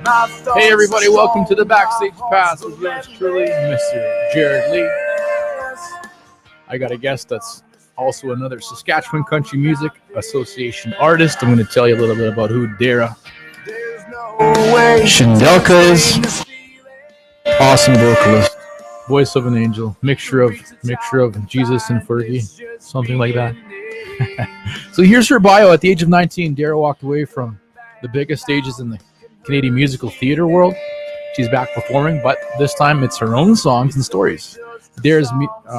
Hey everybody, welcome to the Backstage Pass with yours truly, Mr. Jared Lee. I got a guest that's also another Saskatchewan Country Music Association artist. I'm going to tell you a little bit about who Dara Schindelka is. Awesome vocalist, voice of an angel, mixture of Jesus and Fergie, something like that. So here's her bio. At the age of 19, Dara walked away from the biggest stages in the Canadian musical theater world. She's back performing, but this time it's her own songs and stories. Dara's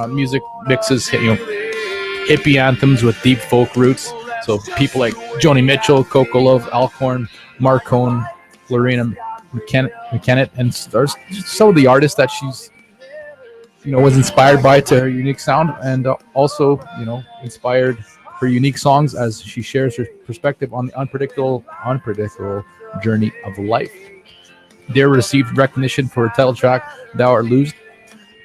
music mixes hippie anthems with deep folk roots. So people like Joni Mitchell, Coco Love, Alcorn, Marcone, Lorena McKennitt, and there's some of the artists that she's was inspired by to her unique sound, and also inspired her unique songs as she shares her perspective on the unpredictable journey of life. Dara received recognition for her title track, Thou Art Loosed.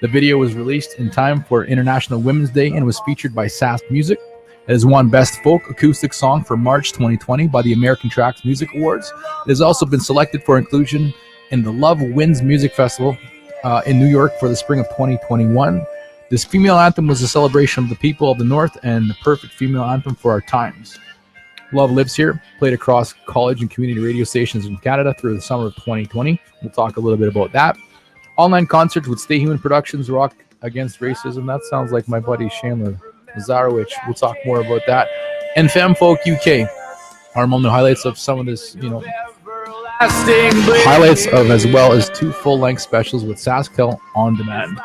The video was released in time for International Women's Day and was featured by Sask Music. It has won Best Folk Acoustic Song for March 2020 by the American Tracks Music Awards. It has also been selected for inclusion in the Love Wins Music Festival in New York for the spring of 2021. This female anthem was a celebration of the people of the North and the perfect female anthem for our times. Love Lives Here played across college and community radio stations in Canada through the summer of 2020. We'll talk a little bit about that. Online concerts with Stay Human Productions, Rock Against Racism. That sounds like my buddy Shane Lazarowicz. We'll talk more about that. And Femme Folk UK are among the highlights of some of this, highlights of, as well as 2 full-length specials with Sasktel on demand.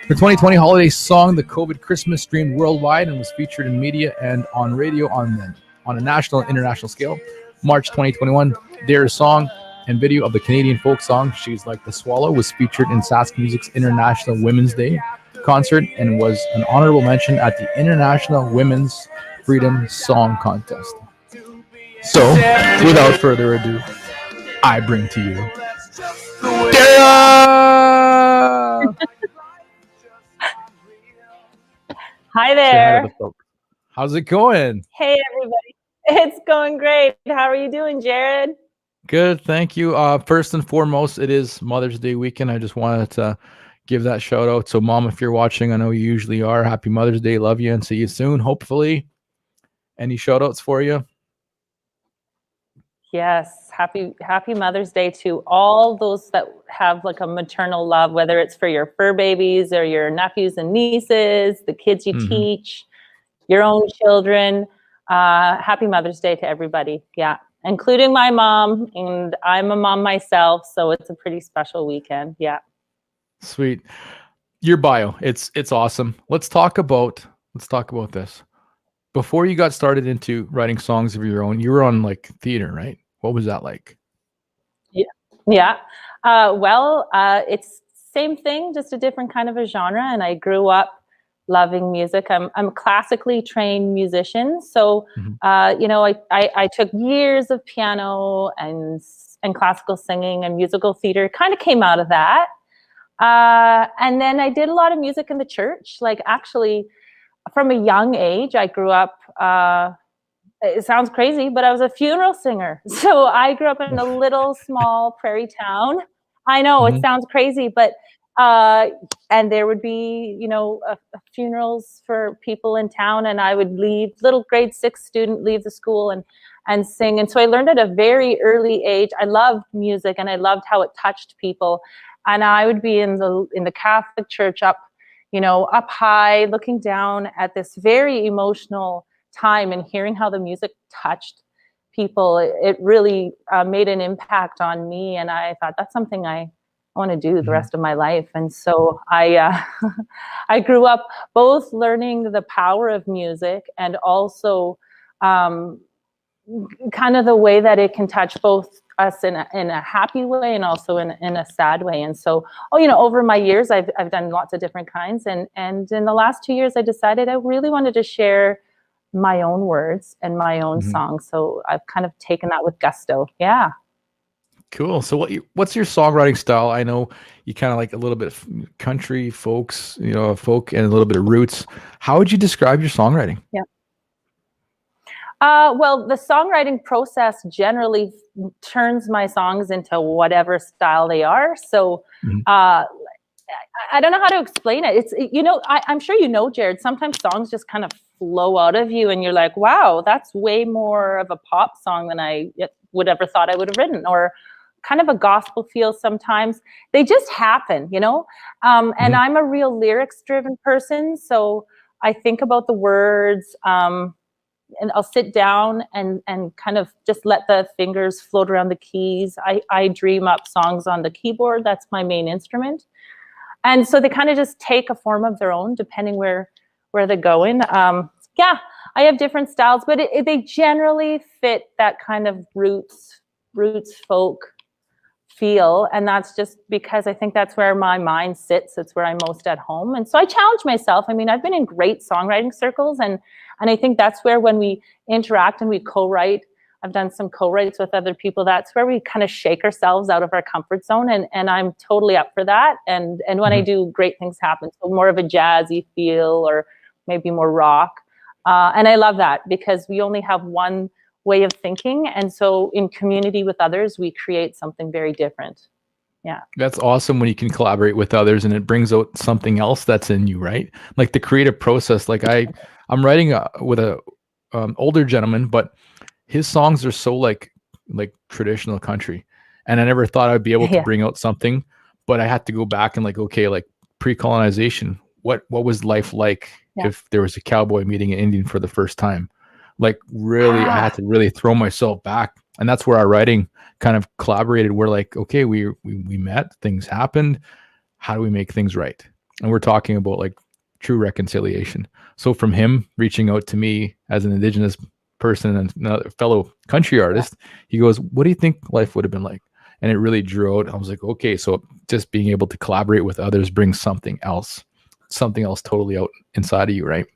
Her 2020 holiday song, The COVID Christmas, streamed worldwide and was featured in media and on radio on a national and international scale. March 2021, Dara's song and video of the Canadian folk song She's Like the Swallow was featured in Sask Music's International Women's Day concert and was an honorable mention at the International Women's Freedom Song Contest. So, without further ado, I bring to you Dara! Hi there. How's it going? Hey, everybody. It's going great. How are you doing, Jared? Good, thank you. First and foremost, it is Mother's Day weekend. I just wanted to give that shout out. So, Mom, if you're watching, I know you usually are. Happy Mother's Day. Love you and see you soon, hopefully. Any shout outs for you? Yes. Happy Mother's Day to all those that have like a maternal love, whether it's for your fur babies or your nephews and nieces, the kids you teach, your own children. Happy Mother's Day to everybody. Yeah. Including my mom, and I'm a mom myself, so it's a pretty special weekend. Yeah. Sweet. Your bio, it's awesome. Let's talk about this. Before you got started into writing songs of your own, you were on like theater, right? What was that like? Yeah. It's same thing, just a different kind of a genre. And I grew up loving music. I'm a classically trained musician. So, I took years of piano and classical singing and musical theater, kind of came out of that. And then I did a lot of music in the church. Like actually from a young age, I grew up, it sounds crazy, but I was a funeral singer. So I grew up in a little small prairie town. I know it sounds crazy, but and there would be, funerals for people in town, and I would leave, little grade 6 student, leave the school and sing. And so I learned at a very early age. I loved music and I loved how it touched people. And I would be in the Catholic church up high, looking down at this very emotional time and hearing how the music touched people. It really made an impact on me. And I thought that's something I want to do the rest of my life. And so I grew up both learning the power of music and also kind of the way that it can touch both us in a happy way and also in a sad way. And so, over my years, I've done lots of different kinds. And in the last 2 years, I decided I really wanted to share my own words and my own songs. So I've kind of taken that with gusto. Yeah. Cool. So what's your songwriting style? I know you kind of like a little bit of country, folks, folk and a little bit of roots. How would you describe your songwriting? Yeah. Well, the songwriting process generally turns my songs into whatever style they are. So I don't know how to explain it. I'm sure you know, Jared, sometimes songs just kind of flow out of you and you're like, wow, that's way more of a pop song than I would ever thought I would have written, or kind of a gospel feel sometimes. They just happen, and I'm a real lyrics driven person. So I think about the words, and I'll sit down and kind of just let the fingers float around the keys. I dream up songs on the keyboard. That's my main instrument. And so they kind of just take a form of their own depending where they're going. Yeah, I have different styles, but they generally fit that kind of roots folk feel. And that's just because I think that's where my mind sits. It's where I'm most at home. And so I challenge myself. I mean, I've been in great songwriting circles, and I think that's where, when we interact and we co-write, I've done some co-writes with other people, that's where we kind of shake ourselves out of our comfort zone. And I'm totally up for that. And when I do, great things happen. So more of a jazzy feel, or maybe more rock. And I love that, because we only have one way of thinking. And so in community with others, we create something very different. Yeah. That's awesome when you can collaborate with others and it brings out something else that's in you, right? Like the creative process. Like I'm writing with a older gentleman, but his songs are so like traditional country, and I never thought I'd be able to bring out something, but I had to go back and okay, like pre-colonization, what was life like if there was a cowboy meeting an Indian for the first time? Like really, I had to really throw myself back, and that's where our writing kind of collaborated. We're like, okay, we met, things happened. How do we make things right? And we're talking about like true reconciliation. So from him reaching out to me as an Indigenous person and another fellow country artist, he goes, what do you think life would have been like? And it really drew out. I was like, okay, so just being able to collaborate with others brings something else totally out inside of you, right?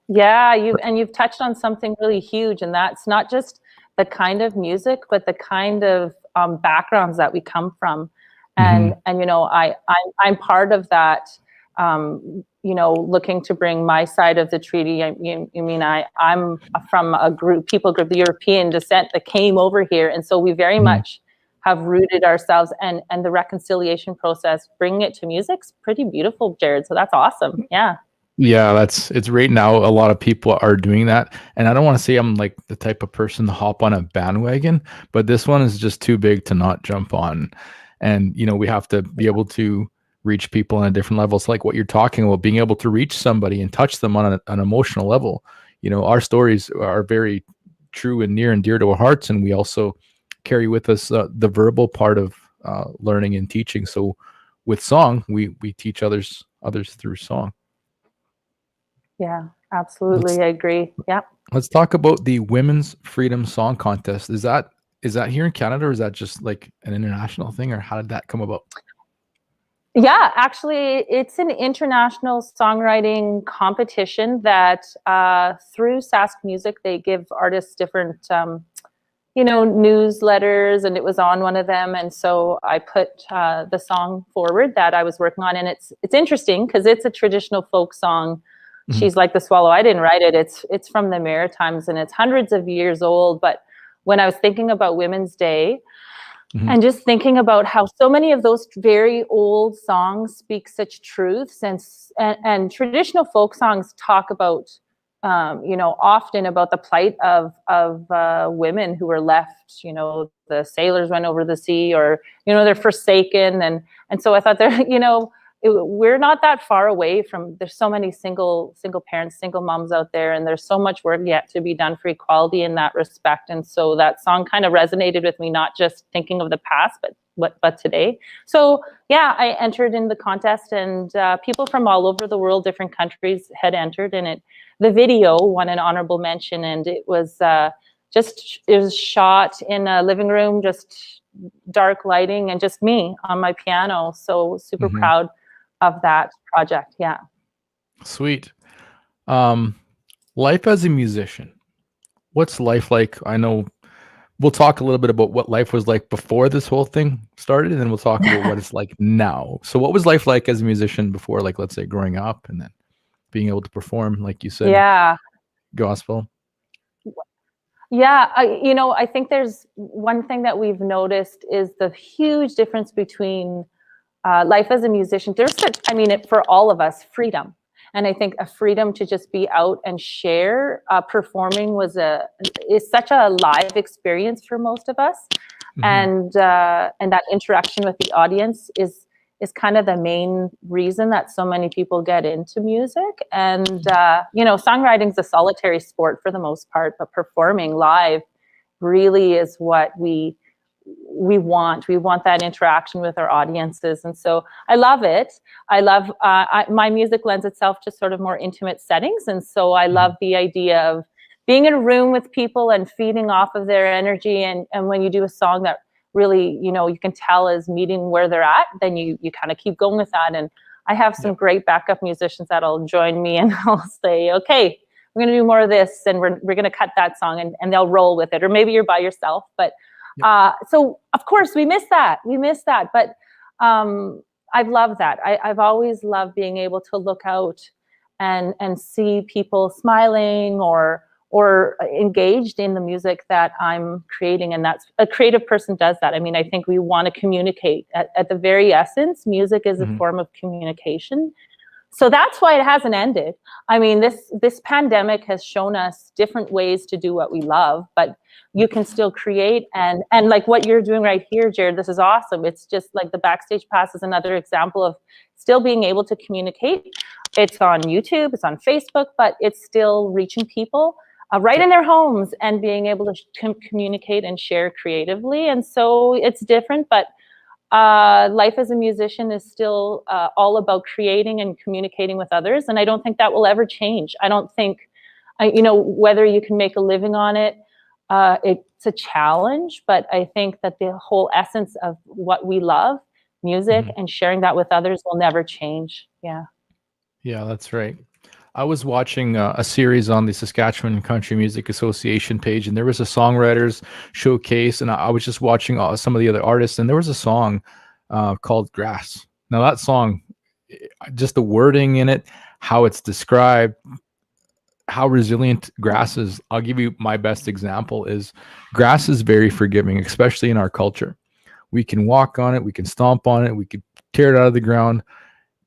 Yeah, you've touched on something really huge, and that's not just the kind of music, but the kind of backgrounds that we come from. And I'm part of that. Looking to bring my side of the treaty. I'm from a people group, the European descent, that came over here, and so we very much have rooted ourselves, and the reconciliation process, bringing it to music's pretty beautiful, Jared. So that's awesome. Yeah, it's right now. A lot of people are doing that, and I don't want to say I'm like the type of person to hop on a bandwagon, but this one is just too big to not jump on. And we have to be able to reach people on a different level. It's like what you're talking about, being able to reach somebody and touch them on an emotional level. Our stories are very true and near and dear to our hearts, and we also carry with us the verbal part of learning and teaching. So with song, we teach others through song. Yeah, absolutely. I agree. Yeah. Let's talk about the Women's Freedom Song Contest. Is that here in Canada, or is that just like an international thing, or how did that come about? Yeah, actually, it's an international songwriting competition that through Sask Music, they give artists different, newsletters, and it was on one of them. And so I put the song forward that I was working on, and it's interesting because it's a traditional folk song. She's Like the Swallow. I didn't write it. It's from the Maritimes, and it's hundreds of years old. But when I was thinking about Women's Day, and just thinking about how so many of those very old songs speak such truths, and traditional folk songs talk about, often about the plight of women who were left. The sailors went over the sea, or they're forsaken, and so I thought we're not that far away from. There's so many single parents, single moms out there, and there's so much work yet to be done for equality in that respect. And so that song kind of resonated with me, not just thinking of the past, but today. So yeah, I entered in the contest, and people from all over the world, different countries, had entered in it. The video won an honorable mention, and it was shot in a living room, just dark lighting, and just me on my piano. So super proud of that project. Yeah. Sweet. Life as a musician. What's life like? I know we'll talk a little bit about what life was like before this whole thing started, and then we'll talk about what it's like now. So what was life like as a musician before, like, let's say growing up and then being able to perform, like you said, gospel? Yeah, I think there's one thing that we've noticed is the huge difference between life as a musician. There's such, for all of us, freedom. And I think a freedom to just be out and share. Performing is such a live experience for most of us. And that interaction with the audience is kind of the main reason that so many people get into music. And songwriting is a solitary sport for the most part, but performing live really is what we want. We want that interaction with our audiences, and so I love it. I love my music lends itself to sort of more intimate settings, and so I love the idea of being in a room with people and feeding off of their energy. And when you do a song that really, you can tell is meeting where they're at, then you kind of keep going with that. And I have some great backup musicians that'll join me, and I'll say, okay, we're going to do more of this, and we're going to cut that song, and they'll roll with it. Or maybe you're by yourself, but so of course we miss that. But I've loved that. I've always loved being able to look out and see people smiling or engaged in the music that I'm creating. And that's, a creative person does that. I think we want to communicate. At the very essence, music is a form of communication. So that's why it hasn't ended. This pandemic has shown us different ways to do what we love, but you can still create. And like what you're doing right here, Jared, this is awesome. It's just like the Backstage Pass is another example of still being able to communicate. It's on YouTube, it's on Facebook, but it's still reaching people right in their homes and being able to communicate and share creatively. And so it's different, but life as a musician is still all about creating and communicating with others. And I don't think that will ever change. I don't think, whether you can make a living on it, it's a challenge, but I think that the whole essence of what we love, music, and sharing that with others will never change. Yeah. Yeah, that's right. I was watching a series on the Saskatchewan Country Music Association page, and there was a songwriters showcase, and I was just watching some of the other artists, and there was a song called Grass. Now that song, just the wording in it, how it's described, how resilient grass is. I'll give you my best example is grass is very forgiving, especially in our culture. We can walk on it, we can stomp on it, we could tear it out of the ground,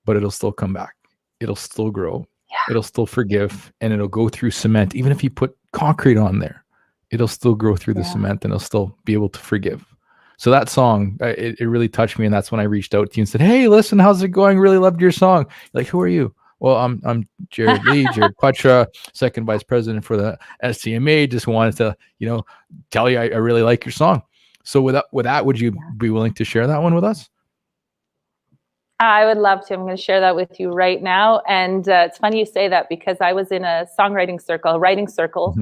but it'll still come back. It'll still grow. It'll still forgive, and it'll go through cement. Even if you put concrete on there, it'll still grow through the cement, and it'll still be able to forgive. So that song, it really touched me, and that's when I reached out to you and said, "Hey, listen, how's it going? Really loved your song." Like, who are you? Well, I'm Jared Lee, Jared Putra, second vice president for the SCMA. Just wanted to, tell you I really like your song. So with that, would you be willing to share that one with us? I would love to. I'm going to share that with you right now. And it's funny you say that, because I was in a songwriting circle, a writing circle,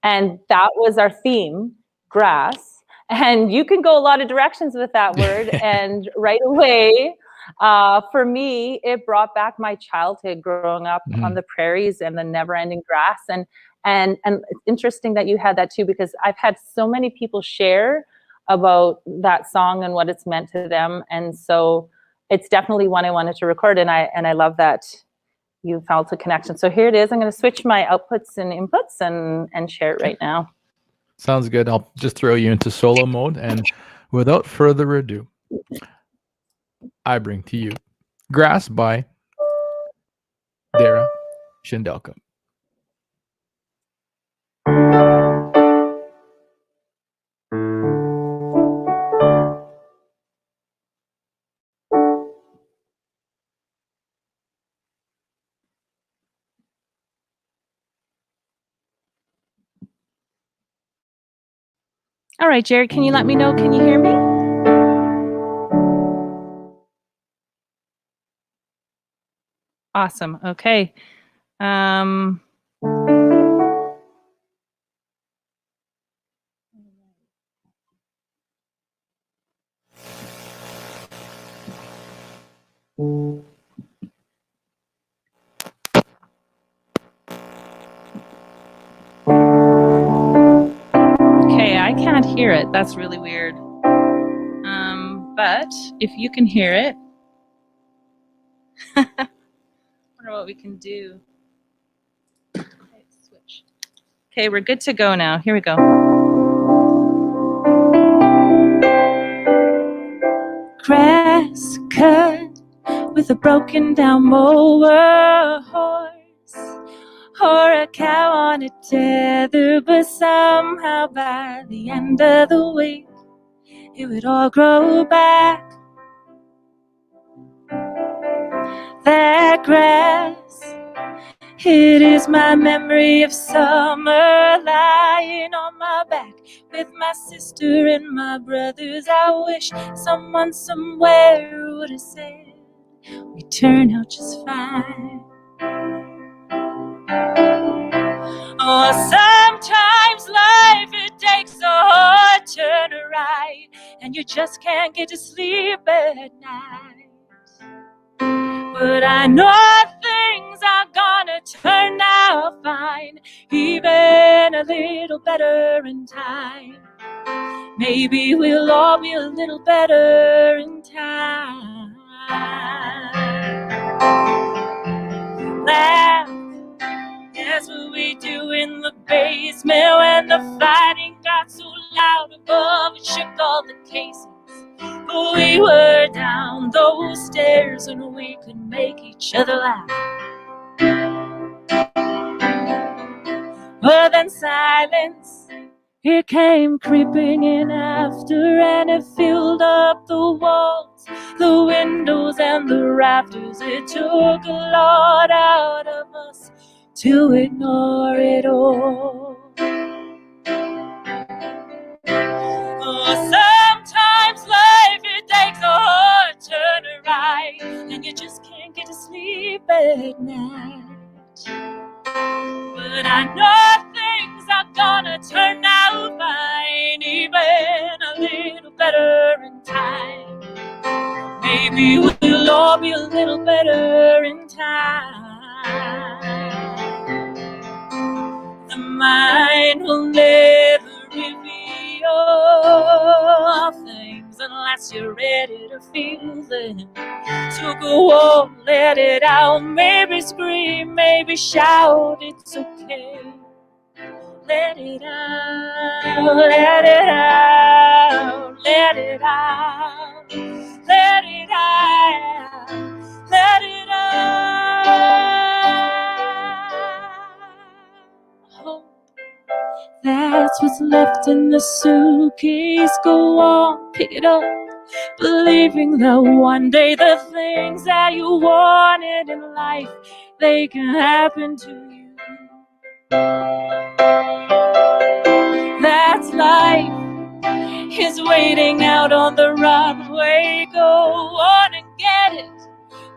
and that was our theme, grass. And you can go a lot of directions with that word. And right away, for me, it brought back my childhood growing up on the prairies and the never-ending grass. And it's interesting that you had that too, because I've had so many people share about that song and what it's meant to them. And so it's definitely one I wanted to record, and I love that you felt a connection. So here it is. I'm going to switch my outputs and inputs and share it right now. Sounds good. I'll just throw you into solo mode, and without further ado, I bring to you Grass by Dara, Schindelka. All right, Jared, can you let me know? Can you hear me? Awesome. Okay. Okay, I can't hear it. That's really weird. But if you can hear it, I wonder what we can do. Okay, switch. Okay, we're good to go now. Here we go. Grass cut with a broken down mower, horse or a cow on a tether, but somehow by the end of the week it would all grow back. That grass, it is my memory of summer, lying on my back with my sister and my brothers. I wish someone somewhere would have said we turn out just fine. Oh, sometimes life, it takes a hard turn right, and you just can't get to sleep at night. But I know things are gonna turn out fine, even a little better in time. Maybe we'll all be a little better in time. Laugh, that's what we do in the basement when the fighting got so loud above it shook all the casings. But we were down those stairs and we could make each other laugh. But then silence, it came creeping in after, and it filled up the walls, the windows and the rafters. It took a lot out of us to ignore it all. Oh, sometimes life, it takes a hard turn right, and you just can't get to sleep at night. But I know things are gonna turn out fine, even a little better in time. Maybe we'll all be a little better in time. The mind will never reveal things unless you're ready to feel them. So go on, let it out, maybe scream, maybe shout, it's okay. Let it out, let it out, let it out, let it out, let it out. That's what's left in the suitcase. Go on, pick it up, believing that one day the things that you wanted in life, they can happen to you. That's life, is waiting out on the runway. Go on and get it,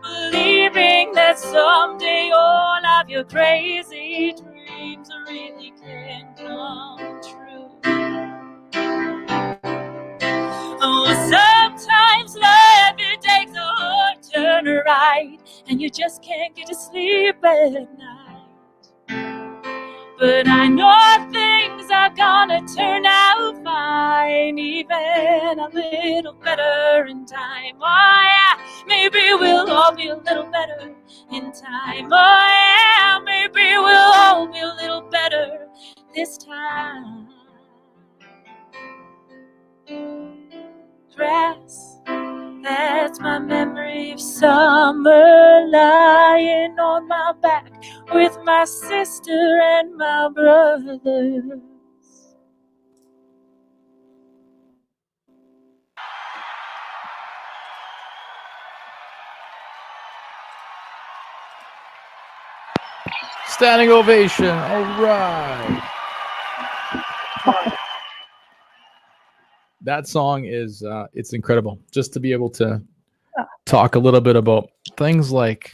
believing that someday all of your crazy dreams really can come true. Oh, sometimes life, it takes a hard turn right, and you just can't get to sleep at night. But I know things are gonna turn out fine, even a little better in time. Oh yeah, maybe we'll all be a little better in time. Oh yeah, maybe we'll all be a little better this time. Grass, that's my memory of summer, lying on my back with my sister and my brothers. Standing ovation. All right. That song is it's incredible. Just to be able to talk a little bit about things like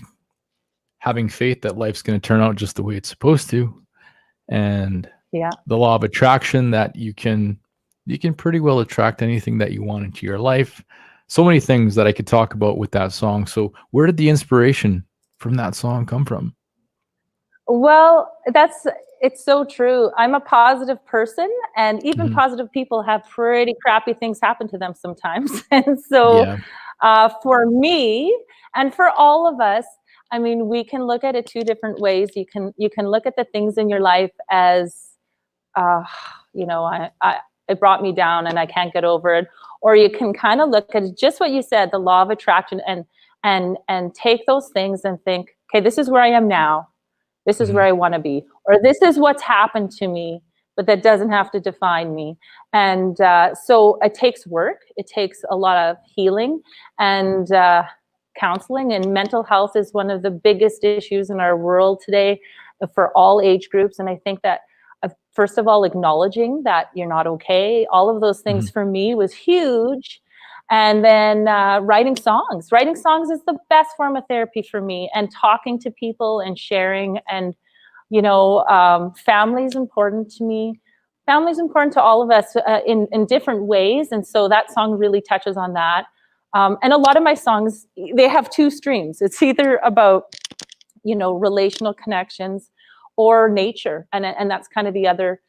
having faith that life's going to turn out just the way it's supposed to, and the law of attraction, that you can pretty well attract anything that you want into your life. So many things that I could talk about with that song. So where did the inspiration from that song come from? Well, it's so true. I'm a positive person, and even positive people have pretty crappy things happen to them sometimes. And so for me and for all of us, I mean, we can look at it two different ways. You can look at the things in your life as you know, it brought me down and I can't get over it. Or you can kind of look at just what you said, the law of attraction, and take those things and think, okay, this is where I am now. This is where I want to be, or this is what's happened to me, but that doesn't have to define me. And so it takes work. It takes a lot of healing and counseling, and mental health is one of the biggest issues in our world today for all age groups. And I think that first of all, acknowledging that you're not okay, all of those things for me was huge. And then writing songs. Writing songs is the best form of therapy for me, and talking to people and sharing. And, you know, family is important to me. Family is important to all of us in different ways. And so that song really touches on that. And a lot of my songs, they have two streams. It's either about, you know, relational connections or nature. And that's kind of the other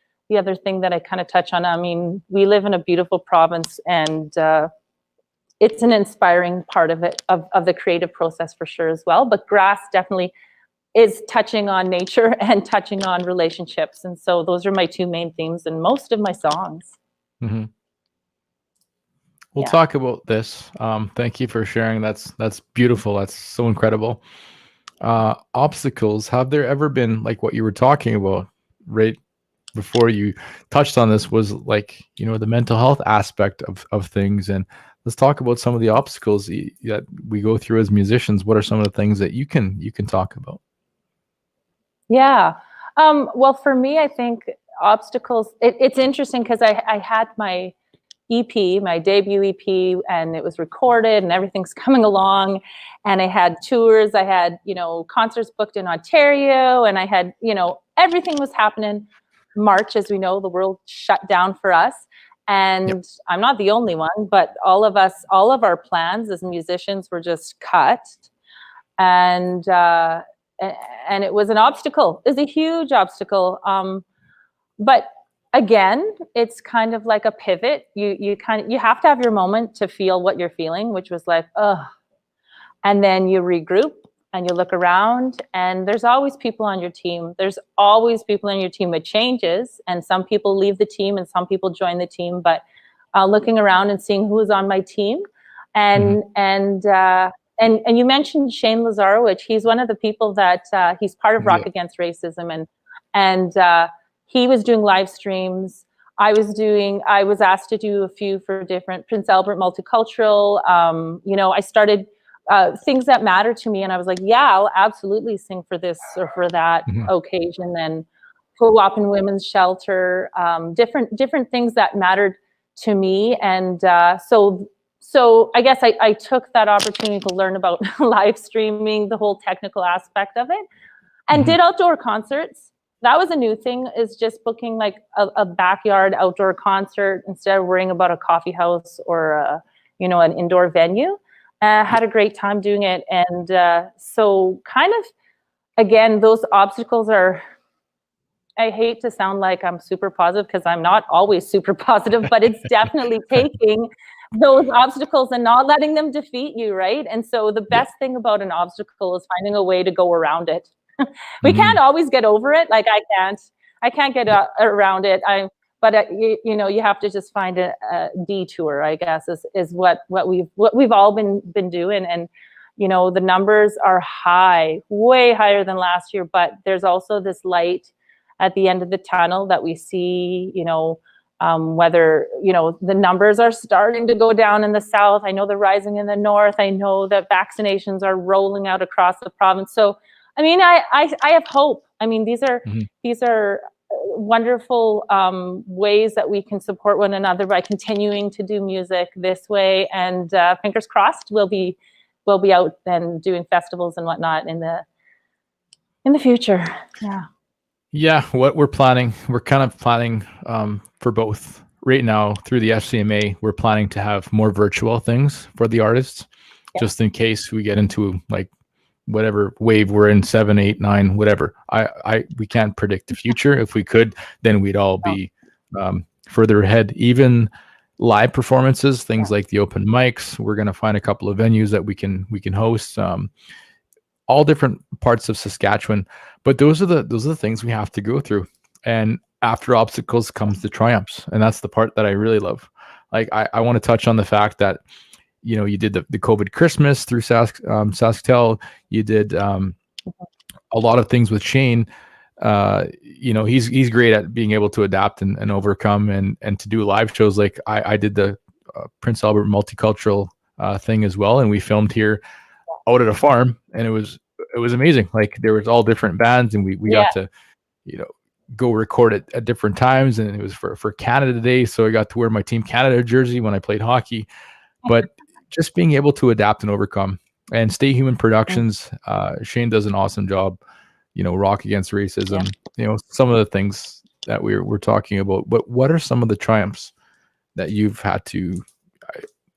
thing that I kind of touch on. I mean, we live in a beautiful province, and it's an inspiring part of it, of the creative process for sure as well. But Grass definitely is touching on nature and touching on relationships. And so those are my two main themes in most of my songs. We'll talk about this. Thank you for sharing. That's beautiful. That's so incredible. Obstacles, have there ever been, like what you were talking about right before you touched on this, was like, you know, the mental health aspect of things. And let's talk about some of the obstacles that we go through as musicians. What are some of the things that you can talk about? Yeah. Well, for me, I think obstacles, it's interesting because I had my EP, my debut EP, and it was recorded and everything's coming along. And I had tours, I had, you know, concerts booked in Ontario, and I had, you know, everything was happening. March, as we know, the world shut down for us. And I'm not the only one, but all of our plans as musicians were just cut. And it was an obstacle. It was a huge obstacle. But again, it's kind of like a pivot. You have to have your moment to feel what you're feeling, which was like, ugh. And then you regroup and you look around, and there's always people on your team. There's always people on your team. It changes, and some people leave the team and some people join the team. But looking around and seeing who's on my team, and you mentioned Shane Lazarowicz. He's one of the people that he's part of Rock Against Racism, and he was doing live streams. I was asked to do a few for different Prince Albert Multicultural. You know, I started things that matter to me, and I was like, yeah, I'll absolutely sing for this or for that occasion. And Co-op and Women's Shelter, different things that mattered to me. And so I guess I took that opportunity to learn about live streaming, the whole technical aspect of it, and did outdoor concerts. That was a new thing, is just booking like a backyard outdoor concert instead of worrying about a coffee house or you know, an indoor venue. Had a great time doing it. And so kind of, again, those obstacles are, I hate to sound like I'm super positive because I'm not always super positive, but it's definitely taking those obstacles and not letting them defeat you, right? And so the best thing about an obstacle is finding a way to go around it. We can't always get over it. Like I can't get around it. But you know, you have to just find a detour, I guess, is what we've all been doing. And you know, the numbers are high, way higher than last year, but there's also this light at the end of the tunnel that we see. You know, whether, you know, the numbers are starting to go down in the south. I know they're rising in the north. I know that vaccinations are rolling out across the province. So I mean, I have hope. I mean, these are wonderful ways that we can support one another by continuing to do music this way. And fingers crossed, we'll be out and doing festivals and whatnot in the future. Yeah, what we're kind of planning for both. Right now, through the FCMA, we're planning to have more virtual things for the artists, just in case we get into like whatever wave we're in, 7, 8, 9, whatever. We can't predict the future. If we could, then we'd all be further ahead. Even live performances, things like the open mics, we're going to find a couple of venues that we can host, all different parts of Saskatchewan. But those are the things we have to go through. and after obstacles comes the triumphs, and that's the part that I really love. Like I want to touch on the fact that you did the COVID Christmas through Sasktel. You did a lot of things with Shane. He's great at being able to adapt and overcome and to do live shows. Like I did the Prince Albert multicultural thing as well, and we filmed here out at a farm, and it was amazing. Like there was all different bands, and we got to go record at different times, and it was for Canada Day, so I got to wear my Team Canada jersey when I played hockey. But just being able to adapt and overcome, and Stay Human Productions, Shane does an awesome job. Rock Against Racism, some of the things that we're talking about. But what are some of the triumphs that you've had to,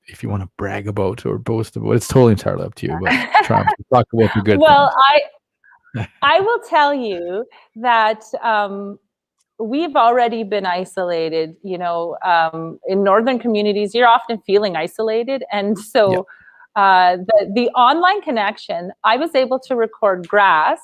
if you want to brag about or boast about? It's totally entirely up to you. But triumphs, talk about the good things. I will tell you that we've already been isolated. In northern communities, you're often feeling isolated, and so the online connection, I was able to record Grass.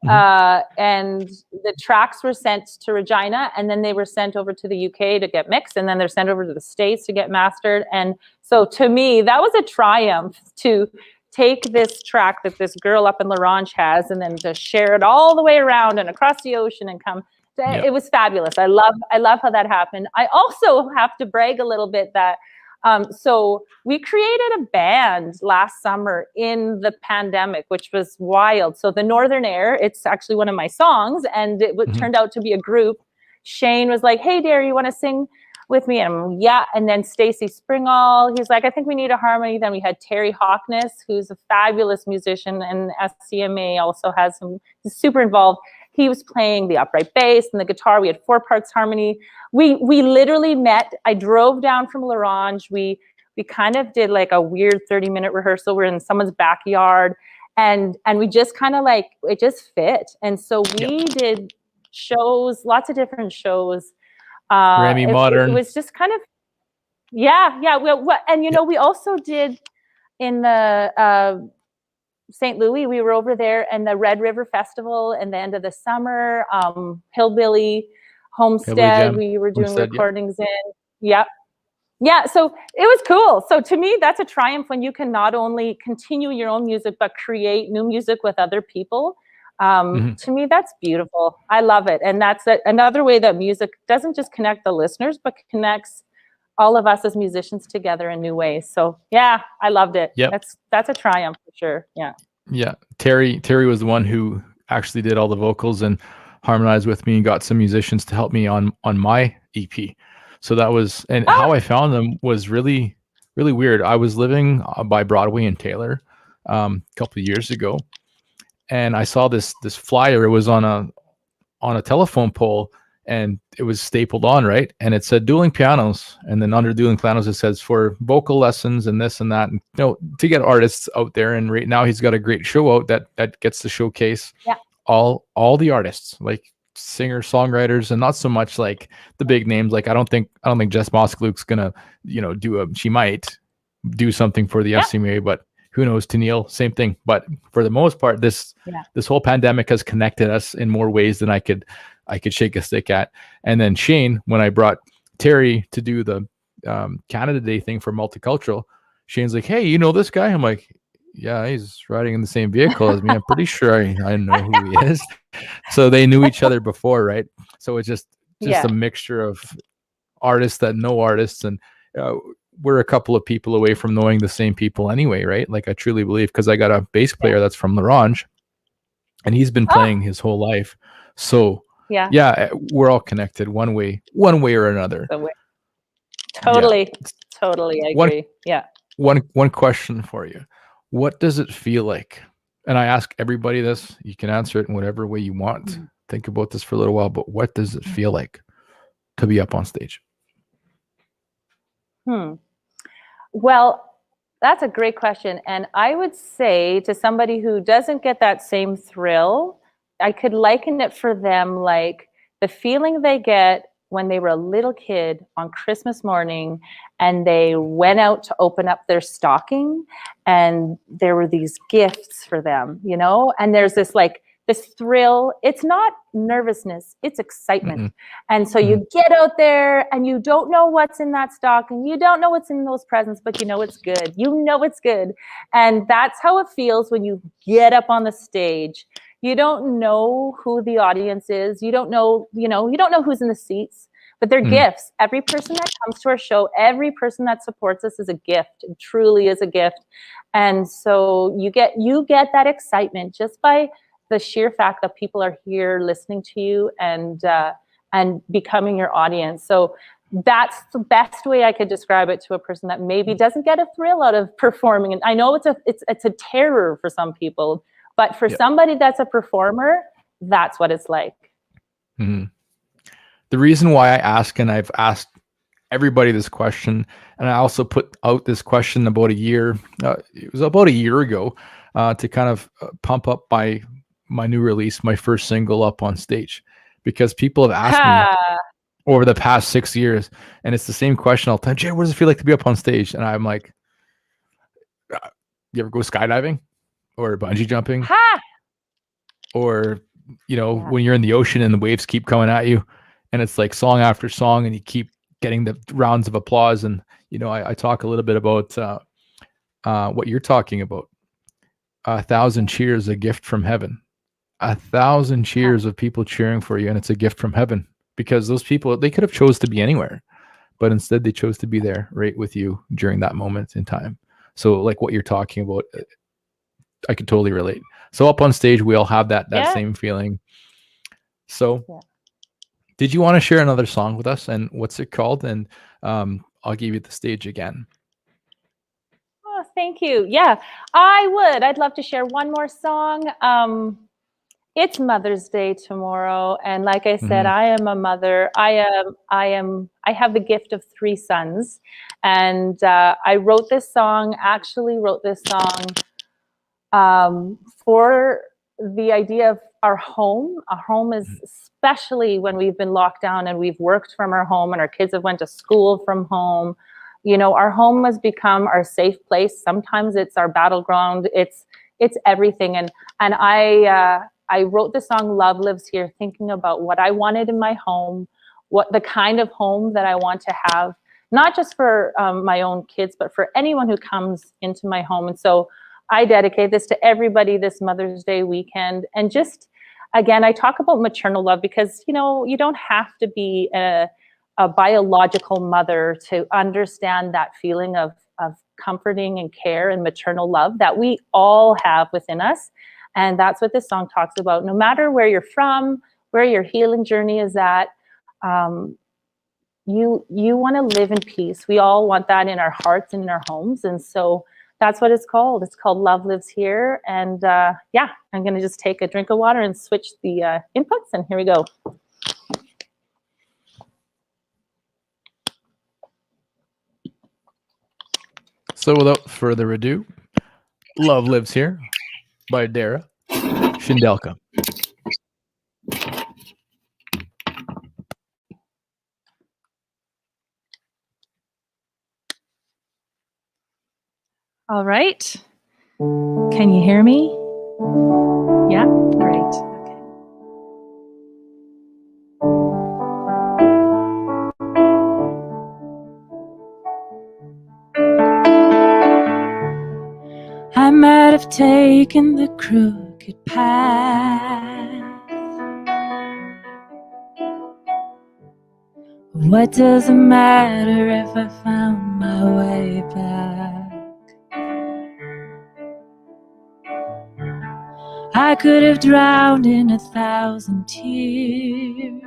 And the tracks were sent to Regina, and then they were sent over to the UK to get mixed, and then they're sent over to the States to get mastered. And so to me, that was a triumph to take this track that this girl up in La Ronge has, and then to share it all the way around and across the ocean and come. It was fabulous. I love how that happened. I also have to brag a little bit that so we created a band last summer in the pandemic, which was wild. So the Northern Air, it's actually one of my songs, and it turned out to be a group. Shane was like, "Hey, Dara, you want to sing with me?" And I'm, yeah. And then Stacey Springall, he's like, "I think we need a harmony." Then we had Terry Hawkness, who's a fabulous musician, and SCMA also has he's super involved. He was playing the upright bass and the guitar. We had 4 parts harmony. We literally met. I drove down from La Ronge. We kind of did like a weird 30-minute rehearsal. We're in someone's backyard, and we just kind of like, it just fit. And so we did shows, lots of different shows. Grammy Modern. It was just kind of, and we also did in the St. Louis, we were over there, and the Red River Festival in the end of the summer, Hillbilly Homestead, we were doing recordings in. Yeah, so it was cool. So to me, that's a triumph when you can not only continue your own music, but create new music with other people. To me, that's beautiful. I love it. And that's another way that music doesn't just connect the listeners, but connects all of us as musicians together in new ways. So yeah, I loved it. That's a triumph for sure. Yeah. Terry was the one who actually did all the vocals and harmonized with me and got some musicians to help me on my EP. So that was, and how I found them was really, really weird. I was living by Broadway in Taylor a couple of years ago, and I saw this flyer. It was on a telephone pole, and it was stapled on, right? And it said Dueling Pianos. And then under Dueling Pianos, it says for vocal lessons and this and that, and to get artists out there. And right now he's got a great show out that gets to showcase all the artists, like singer songwriters, and not so much like the big names. Like I don't think Jess Moskluke's gonna she might do something for the FCMA, but who knows? Tennille, same thing. But for the most part, this whole pandemic has connected us in more ways than I could shake a stick at. And then Shane, when I brought Terry to do the Canada Day thing for multicultural, Shane's like, "Hey, you know this guy?" I'm like, "Yeah, he's riding in the same vehicle as me. I'm pretty sure I know who he is." So they knew each other before, right? So it's just a mixture of artists that know artists, and we're a couple of people away from knowing the same people anyway, right? Like I truly believe, because I got a bass player that's from La Ronge, and he's been playing his whole life. So we're all connected one way or another. Totally, I agree. One question for you. What does it feel like? And I ask everybody this. You can answer it in whatever way you want. Think about this for a little while, but what does it feel like to be up on stage? Well, that's a great question. And I would say to somebody who doesn't get that same thrill, I could liken it for them like the feeling they get when they were a little kid on Christmas morning and they went out to open up their stocking and there were these gifts for them, and there's this thrill. It's not nervousness, it's excitement. Mm-mm. And so you get out there and you don't know what's in that stock and you don't know what's in those presents, but you know it's good. You know it's good. And that's how it feels when you get up on the stage. You don't know who the audience is. You don't know, you don't know who's in the seats, but they're gifts. Every person that comes to our show, every person that supports us is a gift. It truly is a gift. And so you get that excitement just by the sheer fact that people are here listening to you and becoming your audience. So that's the best way I could describe it to a person that maybe doesn't get a thrill out of performing. And I know it's a terror for some people, but for somebody that's a performer, that's what it's like. Mm-hmm. The reason why I ask, and I've asked everybody this question, and I also put out this question about a year, it was about a year ago, to kind of pump up my new release, my first single, Up on Stage, because people have asked me over the past 6 years, and it's the same question all the time. Jay, what does it feel like to be up on stage? And I'm like, you ever go skydiving or bungee jumping? Or, when you're in the ocean and the waves keep coming at you and it's like song after song and you keep getting the rounds of applause. And, I talk a little bit about what you're talking about. 1,000 cheers, a gift from heaven. 1,000 cheers of people cheering for you, and it's a gift from heaven, because those people, they could have chose to be anywhere, but instead they chose to be there right with you during that moment in time. So like what you're talking about, I could totally relate. So up on stage, we all have that same feeling. So did you want to share another song with us, and what's it called? And I'll give you the stage again. Oh, thank you. Yeah, I would. I'd love to share one more song. It's Mother's Day tomorrow, and like I said, I am a mother. I have the gift of 3 sons, and I wrote this song for the idea of our home. Our home is, especially when we've been locked down and we've worked from our home and our kids have went to school from home. Our home has become our safe place. Sometimes it's our battleground. It's everything. And I wrote the song Love Lives Here, thinking about what I wanted in my home, what the kind of home that I want to have, not just for my own kids, but for anyone who comes into my home. And so I dedicate this to everybody this Mother's Day weekend. And just, again, I talk about maternal love because, you don't have to be a biological mother to understand that feeling of comforting and care and maternal love that we all have within us. And that's what this song talks about. No matter where you're from, where your healing journey is at, you want to live in peace. We all want that in our hearts and in our homes. And so that's what it's called. It's called Love Lives Here. And I'm going to just take a drink of water and switch the inputs. And here we go. So without further ado, Love Lives Here by Dara, Schindelka. All right. Can you hear me? Yeah, great. Okay. I might have taken the crooked path. What does it matter if I found my way back? I could have drowned in 1,000 tears.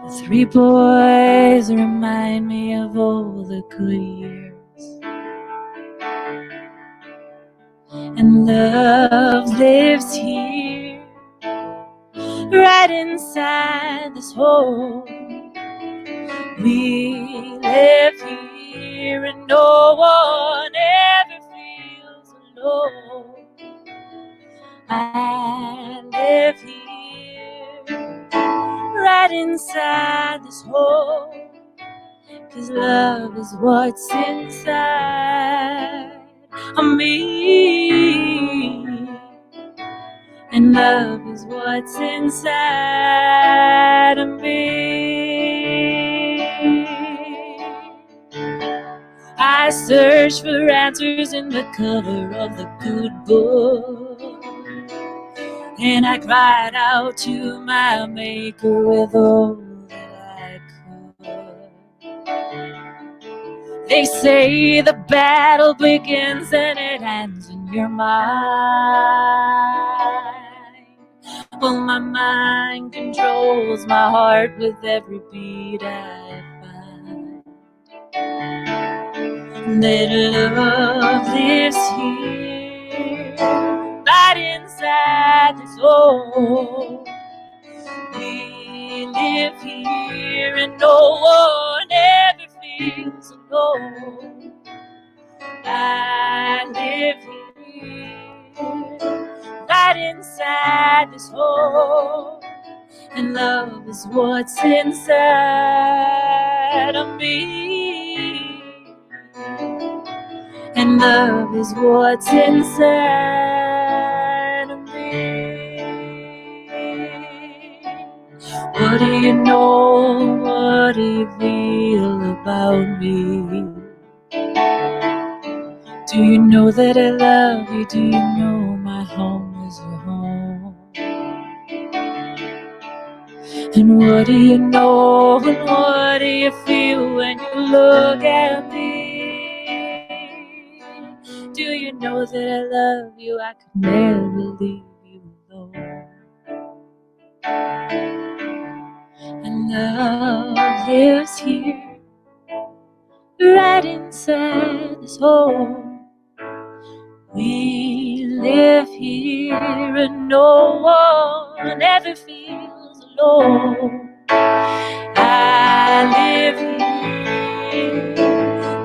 The 3 boys remind me of all the good years. And love lives here, right inside this hole. We live here and no one ever feels alone. I live here, right inside this hole, 'cause love is what's inside of me. love is what's inside of me. I searched for answers in the cover of the good book, and I cried out to my maker with all that I could. They say the battle begins and it ends in your mind. Well, my mind controls my heart with every beat I find. That love lives here, right inside this hole. We live here and no one ever feels alone. I live here, right inside this hole. And love is what's inside of me. And love is what's inside of me. What do you know? What do you feel about me? Do you know that I love you? Do you know my home is your home? And what do you know? And what do you feel when you look at me? Do you know that I love you? I could never leave you alone. And love lives here, right inside this hole. We live here and no one ever feels alone. I live here,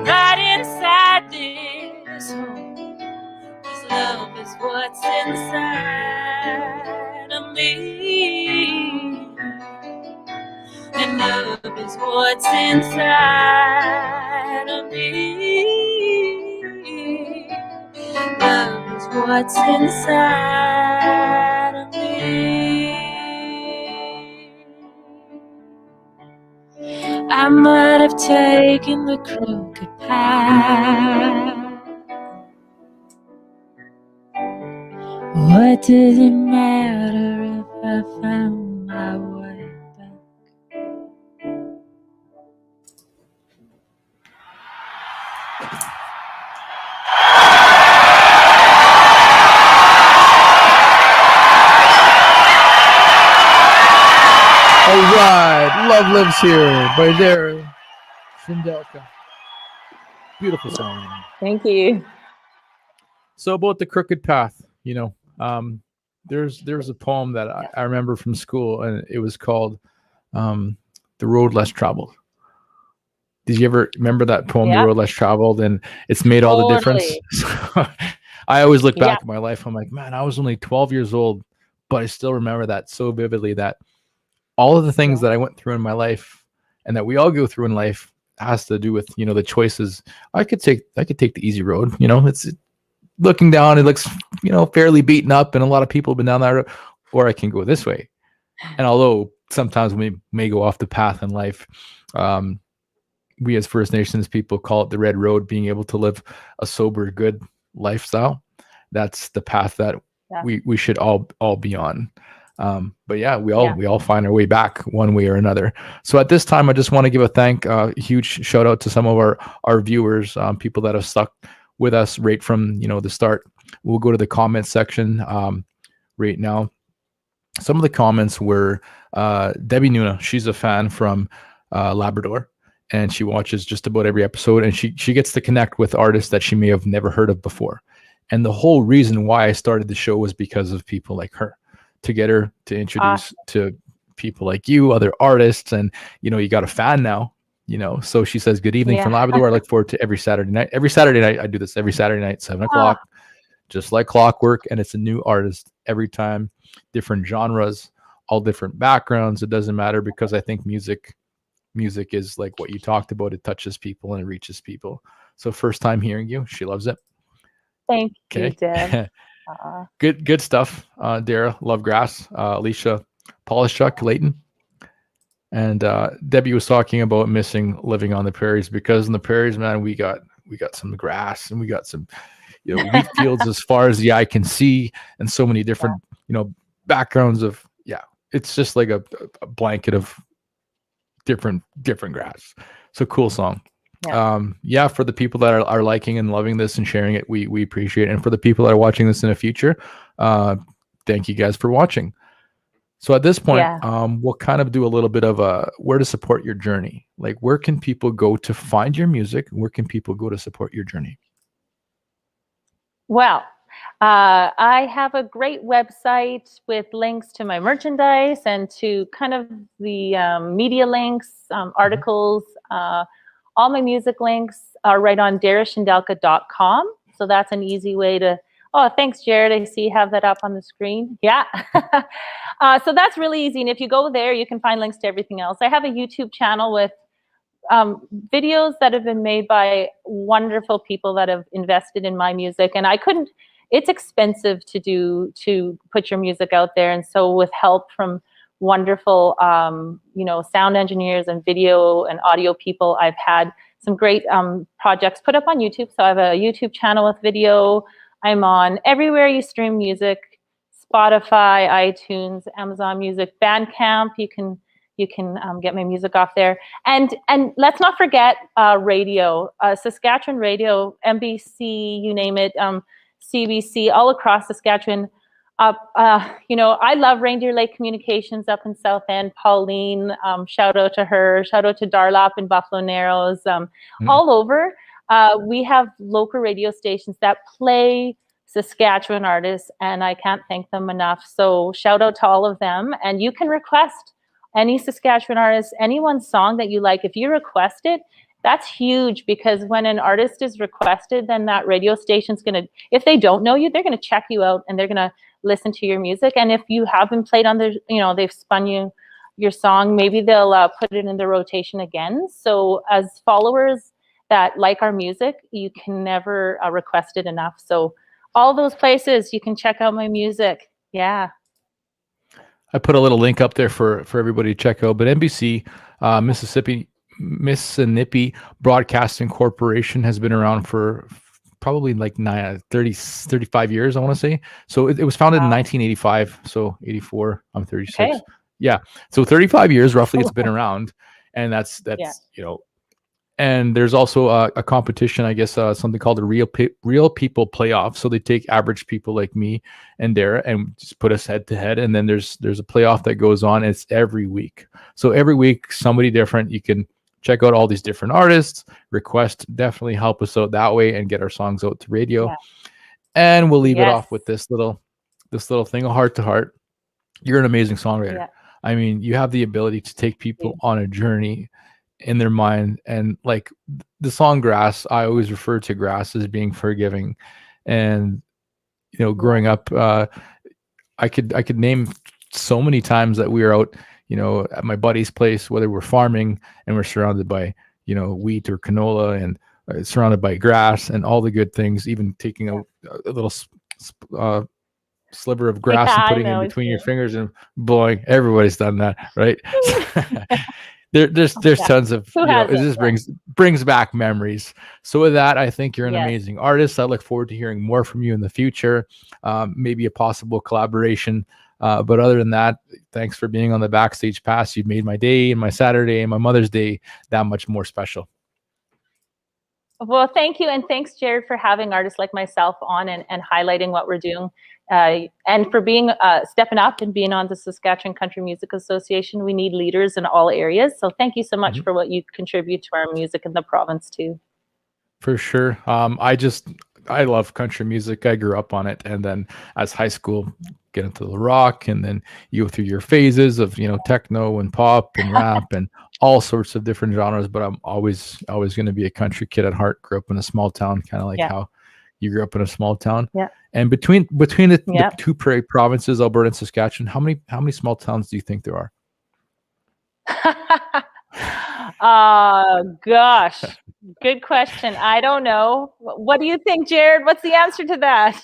right inside this home. 'Cause love is what's inside of me. And love is what's inside of me. Love is what's inside of me. I might have taken the crooked path. What does it matter if I found my way back? All right, Love Lives Here by Dara, Schindelka. Beautiful song. Thank you. So about the crooked path, you know, there's a poem that I remember from school, and it was called "The Road Less Traveled." Did you ever remember that poem, Yeah. "The Road Less Traveled"? And it's made all the difference. I always look back at my life. I'm like, man, I was only 12 years old, but I still remember that so vividly. That all of the things that I went through in my life, and that we all go through in life, has to do with, you know, the choices. I could take the easy road. You know, it's looking down, it looks, you know, fairly beaten up, and a lot of people have been down that road, or I can go this way. And although sometimes we may go off the path in life, we as First Nations people call it the red road, being able to live a sober, good lifestyle. That's the path that we should all be on. But yeah, we all find our way back one way or another. So at this time, I just want to give a huge shout out to some of our viewers, people that have stuck with us right from, you know, the start. We'll go to the comments section right now. Some of the comments were Debbie Nuna. She's a fan from Labrador, and she watches just about every episode, and she gets to connect with artists that she may have never heard of before. And the whole reason why I started the show was because of people like her, to get her to introduce to people like you, other artists, and, you know, you got a fan now, you know. So she says, good evening from Labrador. I look forward to every Saturday night. Every Saturday night, I do this every Saturday night, 7 o'clock, just like clockwork. And it's a new artist every time, different genres, all different backgrounds. It doesn't matter, because I think music is like what you talked about. It touches people and it reaches people. So first time hearing you, she loves it. Thank you, Deb. Good stuff. Dara, love grass. Alicia, Polishuk, Leighton. And Debbie was talking about missing living on the prairies, because in the prairies, man, we got some grass and we got some, wheat fields as far as the eye can see, and so many different, backgrounds of, it's just like a blanket of different grass. So cool song. For the people that are liking and loving this and sharing it, we appreciate it. And for the people that are watching this in the future, thank you guys for watching. So at this point, we'll kind of do a little bit of where to support your journey. Like, where can people go to find your music? Where can people go to support your journey? Well, I have a great website with links to my merchandise and to kind of the media links, articles. All my music links are right on darashindelka.com. So that's an easy way to... Oh, thanks, Jared. I see you have that up on the screen. Yeah. So that's really easy. And if you go there, you can find links to everything else. I have a YouTube channel with videos that have been made by wonderful people that have invested in my music. And it's expensive to put your music out there. And so with help from wonderful, sound engineers and video and audio people, I've had some great projects put up on YouTube. So I have a YouTube channel with video. I'm on everywhere you stream music: Spotify, iTunes, Amazon Music, Bandcamp. You can get my music off there. And let's not forget radio, Saskatchewan radio, MBC, you name it, CBC, all across Saskatchewan. I love Reindeer Lake Communications up in South End. Pauline, shout out to her. Shout out to Dara up in Buffalo Narrows. All over. We have local radio stations that play Saskatchewan artists, and I can't thank them enough. So shout out to all of them. And you can request any Saskatchewan artist, anyone's song that you like. If you request it, that's huge, because when an artist is requested, then that radio station's going to, if they don't know you, they're going to check you out and they're going to listen to your music. And if you have been played on their, they've spun your song, maybe they'll put it in the rotation again. So as followers that like our music, you can never request it enough. So all those places you can check out my music. Yeah. I put a little link up there for everybody to check out. But NBC, Mississippi Broadcasting Corporation, has been around for probably like 35 years, I want to say. So it was founded in 1985. So 84, I'm 36. Okay. Yeah. So 35 years roughly it's been around. And that's and there's also a competition, I guess, something called a Real People Playoff. So they take average people like me and Dara and just put us head to head. And then there's a playoff that goes on. It's every week. So every week, somebody different. You can check out all these different artists, request, definitely help us out that way and get our songs out to radio. Yeah. And we'll leave it off with this little thing, a heart to heart. You're an amazing songwriter. Yeah. I mean, you have the ability to take people on a journey in their mind. And like the song Grass, I always refer to grass as being forgiving. And growing up, I could name so many times that we were out at my buddy's place, whether we're farming and we're surrounded by wheat or canola, and surrounded by grass and all the good things, even taking a little sliver of grass and putting it between your fingers and blowing. Everybody's done that, right? There's tons of, it just brings back memories. So with that, I think you're an amazing artist. I look forward to hearing more from you in the future, maybe a possible collaboration. But other than that, thanks for being on the Backstage Pass. You've made my day and my Saturday and my Mother's Day that much more special. Well, thank you. And thanks, Jared, for having artists like myself on and highlighting what we're doing. And for being stepping up and being on the Saskatchewan Country Music Association. We need leaders in all areas. So thank you so much for what you contribute to our music in the province too. For sure. I love country music. I grew up on it. And then as high school, get into the rock, and then you go through your phases of, techno and pop and rap and all sorts of different genres. But I'm always going to be a country kid at heart. Grew up in a small town, kind of like how you grew up in a small town. Yeah. And between the two prairie provinces, Alberta and Saskatchewan, how many small towns do you think there are? Gosh, good question. I don't know. What do you think, Jared? What's the answer to that?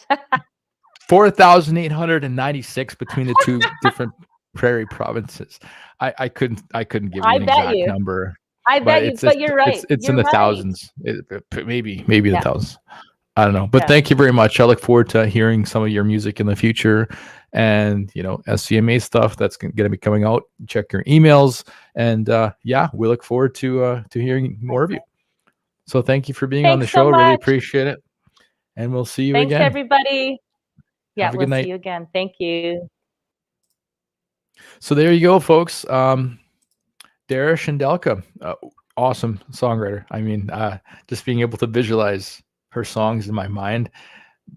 4,896 between the two different prairie provinces. I couldn't give you I an bet exact you. number, I but bet you, but you're right. it's in You're the right. thousands. Maybe the Yeah. thousands. I don't know, but Yeah. thank you very much. I look forward to hearing some of your music in the future, and SCMA stuff that's going to be coming out. Check your emails, and we look forward to hearing more of you. So thank you for being on the Thanks so show. Really much. appreciate it, and we'll see you Thanks, again. everybody. Yeah, Have a good we'll night. see you again. Thank you. So there you go, folks. Dara Schindelka, awesome songwriter. I mean, just being able to visualize her songs in my mind,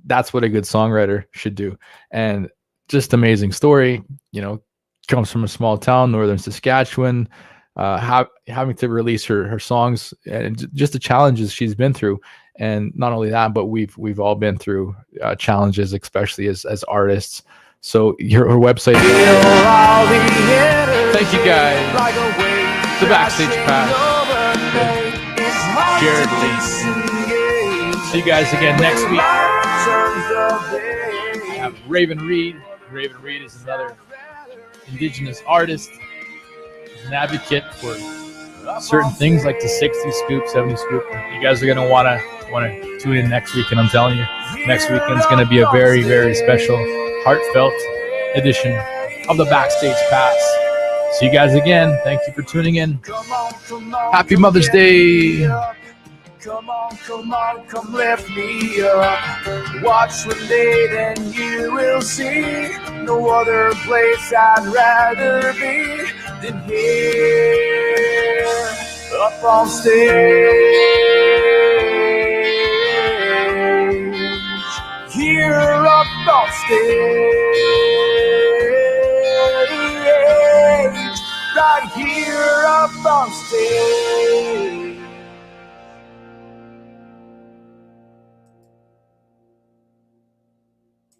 that's what a good songwriter should do. And just amazing story, comes from a small town, northern Saskatchewan, having to release her songs and just the challenges she's been through. And not only that, but we've all been through challenges, especially as artists. So her website. Thank you guys. The Backstage Pass. Jared Lee. See you guys again next week. We have Raven Reed. Raven Reed is another Indigenous artist. He's an advocate for certain things like the 60 scoop, 70 scoop. You guys are gonna wanna tune in next week, and I'm telling you, next weekend's gonna be a very, very special, heartfelt edition of the Backstage Pass. See you guys again. Thank you for tuning in. Happy Mother's Day. Come on, come lift me up. Watch relate and you will see no other place I'd rather be than here, up on stage. Here up on stage.